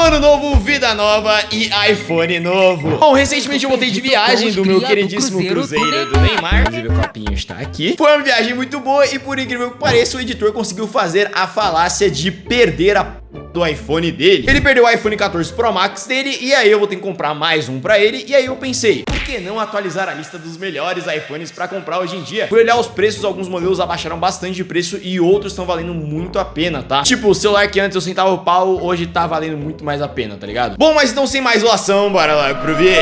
Ano novo, vida nova e iPhone novo. Bom, recentemente eu voltei de viagem do meu queridíssimo cruzeiro do Neymar. Inclusive o copinho está aqui. Foi uma viagem muito boa e, por incrível que pareça, o editor conseguiu fazer a falácia de perder a do iPhone dele. Ele perdeu o iPhone 14 Pro Max dele e aí eu vou ter que comprar mais um pra ele. E aí eu pensei, por que não atualizar a lista dos melhores iPhones pra comprar hoje em dia? Por olhar os preços, alguns modelos abaixaram bastante de preço e outros estão valendo muito a pena, tá? Tipo, o celular que antes eu sentava o pau, hoje tá valendo muito mais a pena, tá ligado? Bom, mas então sem mais enrolação, bora lá pro vídeo.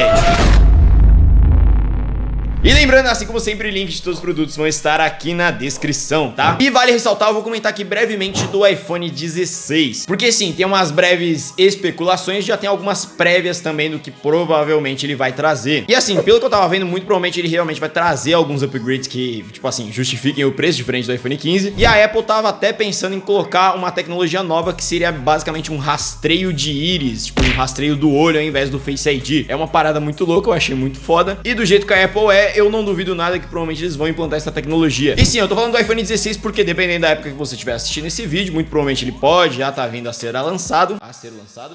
E lembrando, assim como sempre, links de todos os produtos vão estar aqui na descrição, tá? E vale ressaltar, eu vou comentar aqui brevemente do iPhone 16. Porque sim, tem umas breves especulações, já tem algumas prévias também do que provavelmente ele vai trazer. E assim, pelo que eu tava vendo, muito provavelmente ele realmente vai trazer alguns upgrades que, tipo assim, justifiquem o preço diferente do iPhone 15. E a Apple tava até pensando em colocar uma tecnologia nova que seria basicamente um rastreio de íris, tipo um rastreio do olho ao invés do Face ID. É uma parada muito louca, eu achei muito foda. E do jeito que a Apple é, eu não duvido nada que provavelmente eles vão implantar essa tecnologia. E sim, eu tô falando do iPhone 16 porque dependendo da época que você estiver assistindo esse vídeo, muito provavelmente ele pode já tá vindo a ser lançado.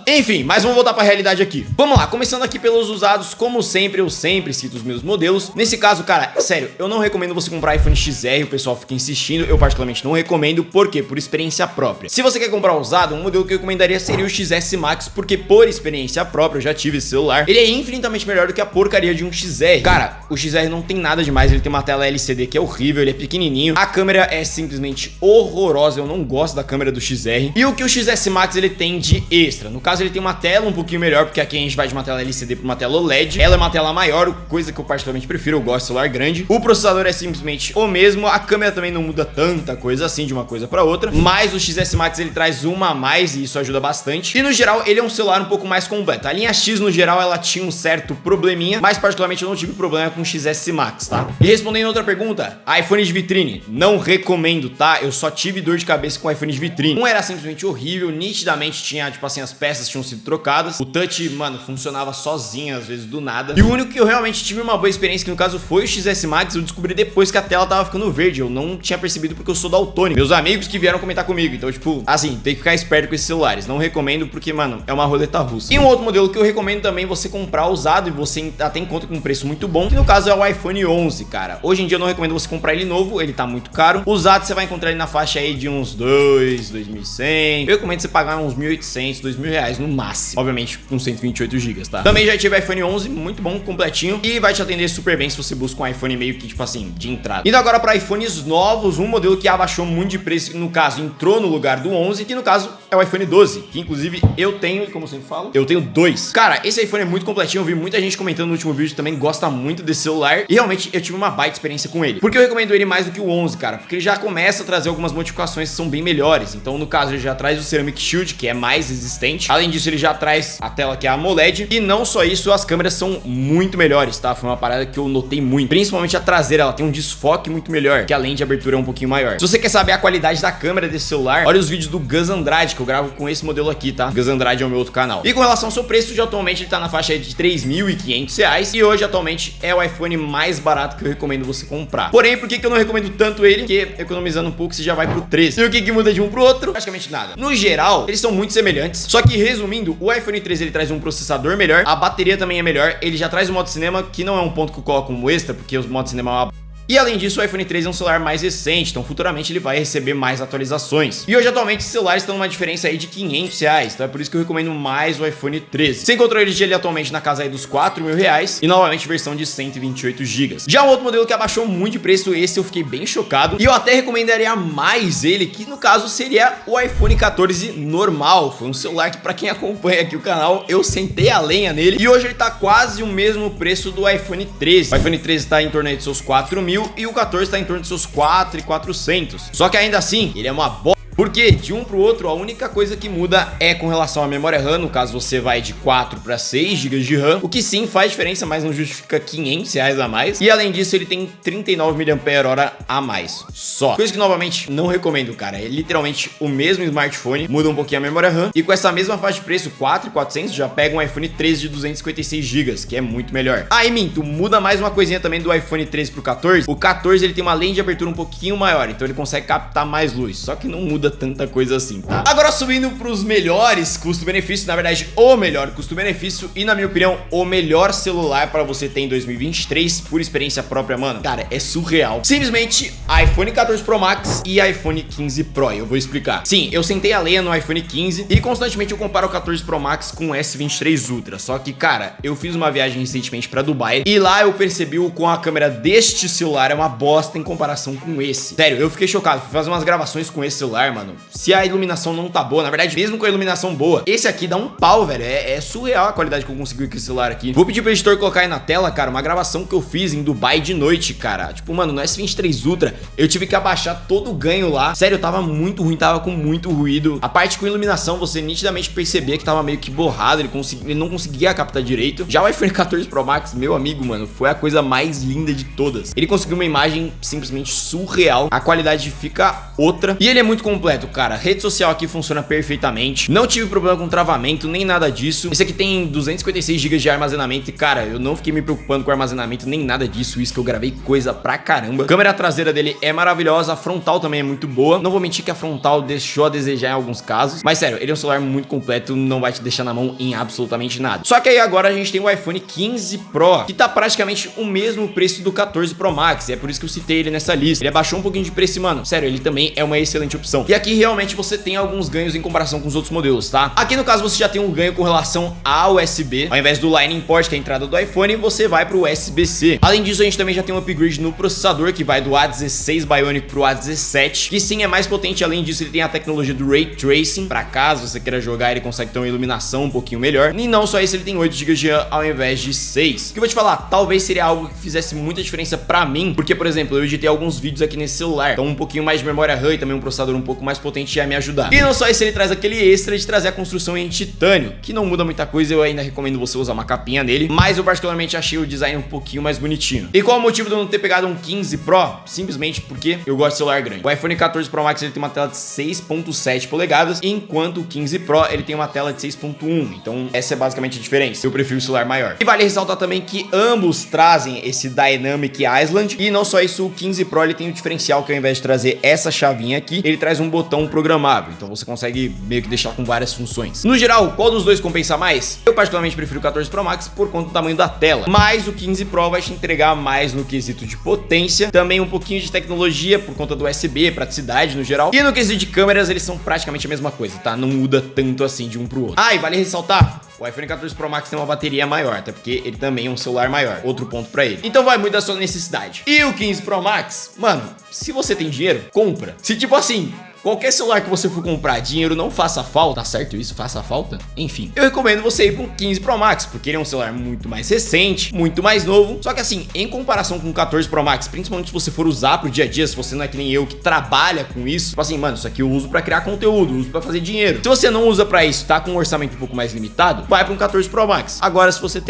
Enfim, mas vamos voltar pra realidade aqui. Vamos lá, começando aqui pelos usados, como sempre, eu sempre cito os meus modelos. Nesse caso, cara, sério, eu não recomendo você comprar iPhone XR, o pessoal fica insistindo, eu particularmente não recomendo, por quê? Por experiência própria. Se você quer comprar usado, um modelo que eu recomendaria seria o XS Max, porque por experiência própria, eu já tive esse celular, ele é infinitamente melhor do que a porcaria de um XR. Cara, o XR não tem nada demais, ele tem uma tela LCD que é horrível, ele é pequenininho, a câmera é simplesmente horrorosa, eu não gosto da câmera do XR. E o que o XS Max ele tem de extra? No caso ele tem uma tela um pouquinho melhor, porque aqui a gente vai de uma tela LCD para uma tela OLED, ela é uma tela maior, coisa que eu particularmente prefiro, eu gosto de celular grande. O processador é simplesmente o mesmo, a câmera também não muda tanta coisa assim de uma coisa para outra, mas o XS Max ele traz uma a mais e isso ajuda bastante. E no geral ele é um celular um pouco mais completo. A linha X no geral ela tinha um certo probleminha, mas particularmente eu não tive problema com o XS Max, tá? E respondendo outra pergunta, iPhone de vitrine, não recomendo, tá? Eu só tive dor de cabeça com iPhone de vitrine. Um era simplesmente horrível, nitidamente tinha, tipo assim, as peças tinham sido trocadas. O touch, mano, funcionava sozinho, às vezes, do nada. E o único que eu realmente tive uma boa experiência, que no caso foi o XS Max, eu descobri depois que a tela tava ficando verde. Eu não tinha percebido porque eu sou daltônico. Meus amigos que vieram comentar comigo. Então, tipo, assim, tem que ficar esperto com esses celulares. Não recomendo porque, mano, é uma roleta russa. E um outro modelo que eu recomendo também você comprar usado e você até encontra com um preço muito bom, que no caso é o iPhone 11, cara. Hoje em dia eu não recomendo você comprar ele novo, ele tá muito caro. Usado você vai encontrar ele na faixa aí de uns 2.100. Eu recomendo você pagar uns 1.800, R$2.000 no máximo. Obviamente com 128 GB, tá? Também já tive iPhone 11, muito bom, completinho. E vai te atender super bem se você busca um iPhone meio que, tipo assim, de entrada. Indo agora para iPhones novos, um modelo que abaixou muito de preço, que no caso entrou no lugar do 11, que no caso é o iPhone 12, que inclusive eu tenho, e como eu sempre falo, eu tenho dois. Cara, esse iPhone é muito completinho, eu vi muita gente comentando no último vídeo também, gosta muito desse celular. E realmente eu tive uma baita experiência com ele. Porque eu recomendo ele mais do que o 11, cara, porque ele já começa a trazer algumas modificações que são bem melhores. Então, no caso, ele já traz o Ceramic Shield, que é mais resistente. Além disso, ele já traz a tela que é a AMOLED. E não só isso, as câmeras são muito melhores, tá? Foi uma parada que eu notei muito. Principalmente a traseira, ela tem um desfoque muito melhor, que além de abertura é um pouquinho maior. Se você quer saber a qualidade da câmera desse celular, olha os vídeos do Gus Andrade, que eu gravo com esse modelo aqui, tá? Gus Andrade é o meu outro canal. E com relação ao seu preço, de atualmente ele tá na faixa de R$3.500. E hoje, atualmente, é o iPhone mais barato que eu recomendo você comprar. Porém, por que eu não recomendo tanto ele? Porque economizando um pouco você já vai pro 13. E o que muda de um pro outro? Praticamente nada. No geral, eles são muito semelhantes. Só que resumindo, o iPhone 13 ele traz um processador melhor, a bateria também é melhor, ele já traz o modo cinema, que não é um ponto que eu coloco como extra, porque o modo cinema é uma... E além disso, o iPhone 13 é um celular mais recente, então futuramente ele vai receber mais atualizações. E hoje, atualmente, os celulares estão numa diferença aí de R$500, então é por isso que eu recomendo mais o iPhone 13. Você encontrou ele atualmente na casa aí dos R$4.000 e novamente versão de 128 GB. Já um outro modelo que abaixou muito de preço, esse eu fiquei bem chocado, e eu até recomendaria mais ele, que no caso seria o iPhone 14 normal. Foi um celular que, pra quem acompanha aqui o canal, eu sentei a lenha nele, e hoje ele tá quase o mesmo preço do iPhone 13. O iPhone 13 tá em torno aí de seus 4.000 e o 14 está em torno de seus 4.400. Só que ainda assim, ele é uma bosta. Porque de um pro outro, a única coisa que muda é com relação à memória RAM. No caso, você vai de 4 para 6 GB de RAM, o que sim faz diferença, mas não justifica R$500 a mais. E além disso, ele tem 39 mAh a mais, só. Coisa que, novamente, não recomendo, cara. É literalmente o mesmo smartphone, muda um pouquinho a memória RAM. E com essa mesma faixa de preço, 4.400, já pega um iPhone 13 de 256 GB, que é muito melhor. Aí, minto, muda mais uma coisinha também do iPhone 13 pro 14. O 14, ele tem uma lente de abertura um pouquinho maior, então ele consegue captar mais luz. Só que não muda tanta coisa assim, tá? Agora subindo pros melhores custo-benefício, na verdade, o melhor custo-benefício e, na minha opinião, o melhor celular para você ter em 2023, por experiência própria, mano. Cara, é surreal. Simplesmente iPhone 14 Pro Max e iPhone 15 Pro, eu vou explicar. Sim, eu sentei a lenha no iPhone 15 e constantemente eu comparo o 14 Pro Max com o S23 Ultra, só que, cara, eu fiz uma viagem recentemente pra Dubai e lá eu percebi o quão a câmera deste celular é uma bosta em comparação com esse. Sério, eu fiquei chocado, fui fazer umas gravações com esse celular, mano. Se a iluminação não tá boa, na verdade, mesmo com a iluminação boa, esse aqui dá um pau, velho. É surreal a qualidade que eu consegui com esse celular aqui. Vou pedir pro editor colocar aí na tela, cara, uma gravação que eu fiz em Dubai de noite, cara. Tipo, mano, no S23 Ultra, eu tive que abaixar todo o ganho lá. Sério, tava muito ruim, tava com muito ruído. A parte com iluminação, você nitidamente percebia que tava meio que borrado, ele não conseguia captar direito. Já o iPhone 14 Pro Max, meu amigo, mano, foi a coisa mais linda de todas. Ele conseguiu uma imagem simplesmente surreal, a qualidade fica outra e ele é muito completo, cara. A rede social aqui funciona perfeitamente, não tive problema com travamento, nem nada disso. Esse aqui tem 256 GB de armazenamento e, cara, eu não fiquei me preocupando com armazenamento, nem nada disso, isso que eu gravei coisa pra caramba. A câmera traseira dele é maravilhosa, a frontal também é muito boa. Não vou mentir que a frontal deixou a desejar em alguns casos, mas sério, ele é um celular muito completo, não vai te deixar na mão em absolutamente nada. Só que aí agora a gente tem o iPhone 15 Pro, que tá praticamente o mesmo preço do 14 Pro Max, e é por isso que eu citei ele nessa lista. Ele abaixou um pouquinho de preço, mano, sério, ele também é uma excelente opção. E aqui realmente você tem alguns ganhos em comparação com os outros modelos, tá? Aqui no caso você já tem um ganho com relação ao USB, ao invés do Lightning Port, que é a entrada do iPhone, você vai pro USB-C. Além disso, a gente também já tem um upgrade no processador, que vai do A16 Bionic pro A17, que sim é mais potente. Além disso, ele tem a tecnologia do Ray Tracing, pra caso você queira jogar, ele consegue ter uma iluminação um pouquinho melhor. E não só isso, ele tem 8 GB de RAM ao invés de 6. Que eu vou te falar, talvez seria algo que fizesse muita diferença pra mim, porque, por exemplo, eu editei alguns vídeos aqui nesse celular, então um pouquinho mais de memória RAM e também um processador um pouco mais potente ia me ajudar. E não só isso, ele traz aquele extra de trazer a construção em titânio, que não muda muita coisa, eu ainda recomendo você usar uma capinha nele, mas eu particularmente achei o design um pouquinho mais bonitinho. E qual é o motivo de eu não ter pegado um 15 Pro? Simplesmente porque eu gosto de celular grande. O iPhone 14 Pro Max ele tem uma tela de 6.7 polegadas, enquanto o 15 Pro ele tem uma tela de 6.1, então essa é basicamente a diferença. Eu prefiro o celular maior. E vale ressaltar também que ambos trazem esse Dynamic Island, e não só isso, o 15 Pro ele tem um diferencial que ao invés de trazer essa chavinha aqui, ele traz um botão programável, então você consegue meio que deixar com várias funções. No geral, qual dos dois compensa mais? Eu particularmente prefiro o 14 Pro Max por conta do tamanho da tela, mas o 15 Pro vai te entregar mais no quesito de potência, também um pouquinho de tecnologia por conta do USB, praticidade no geral, e no quesito de câmeras eles são praticamente a mesma coisa, tá? Não muda tanto assim de um pro outro. Ah, e vale ressaltar, o iPhone 14 Pro Max tem uma bateria maior, até porque ele também é um celular maior, outro ponto pra ele. Então vai muito da sua necessidade. E o 15 Pro Max, mano, se você tem dinheiro, compra. Se tipo assim, qualquer celular que você for comprar, dinheiro não faça falta, tá certo isso? Faça falta? Enfim, eu recomendo você ir para um 15 Pro Max, porque ele é um celular muito mais recente, muito mais novo. Só que assim, em comparação com o 14 Pro Max, principalmente se você for usar pro dia a dia, se você não é que nem eu que trabalha com isso, tipo assim, mano, isso aqui eu uso pra criar conteúdo, uso pra fazer dinheiro. Se você não usa pra isso, tá com um orçamento um pouco mais limitado, vai para um 14 Pro Max. Agora, se você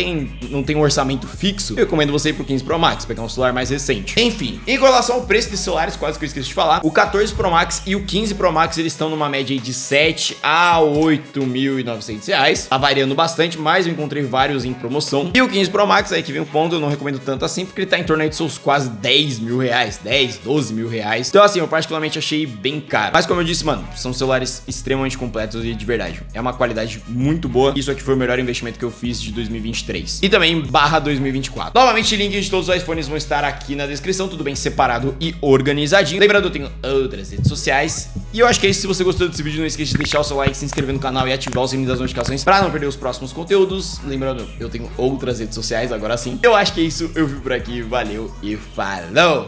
não tem um orçamento fixo, eu recomendo você ir pro 15 Pro Max, pegar um celular mais recente. Enfim, em relação ao preço desses celulares, quase que eu esqueci de falar, o 14 Pro Max e o 15 Pro Max eles estão numa média de 7 a 8.900 reais, tá variando bastante, mas eu encontrei vários em promoção. E o 15 Pro Max, aí que vem o ponto, eu não recomendo tanto assim, porque ele tá em torno aí de seus quase 10 mil reais, 10, 12 mil reais. Então assim, eu particularmente achei bem caro, mas como eu disse, mano, são celulares extremamente completos e de verdade, é uma qualidade muito boa. Isso aqui foi o melhor investimento que eu fiz de 2023 e também / 2024. Novamente, links de todos os iPhones vão estar aqui na descrição, tudo bem separado e organizadinho. Lembrando, eu tenho outras redes sociais. E eu acho que é isso. Se você gostou desse vídeo, não esqueça de deixar o seu like, se inscrever no canal e ativar o sininho das notificações para não perder os próximos conteúdos. Lembrando, eu tenho outras redes sociais, agora sim. Eu acho que é isso. Eu vi por aqui. Valeu e falou!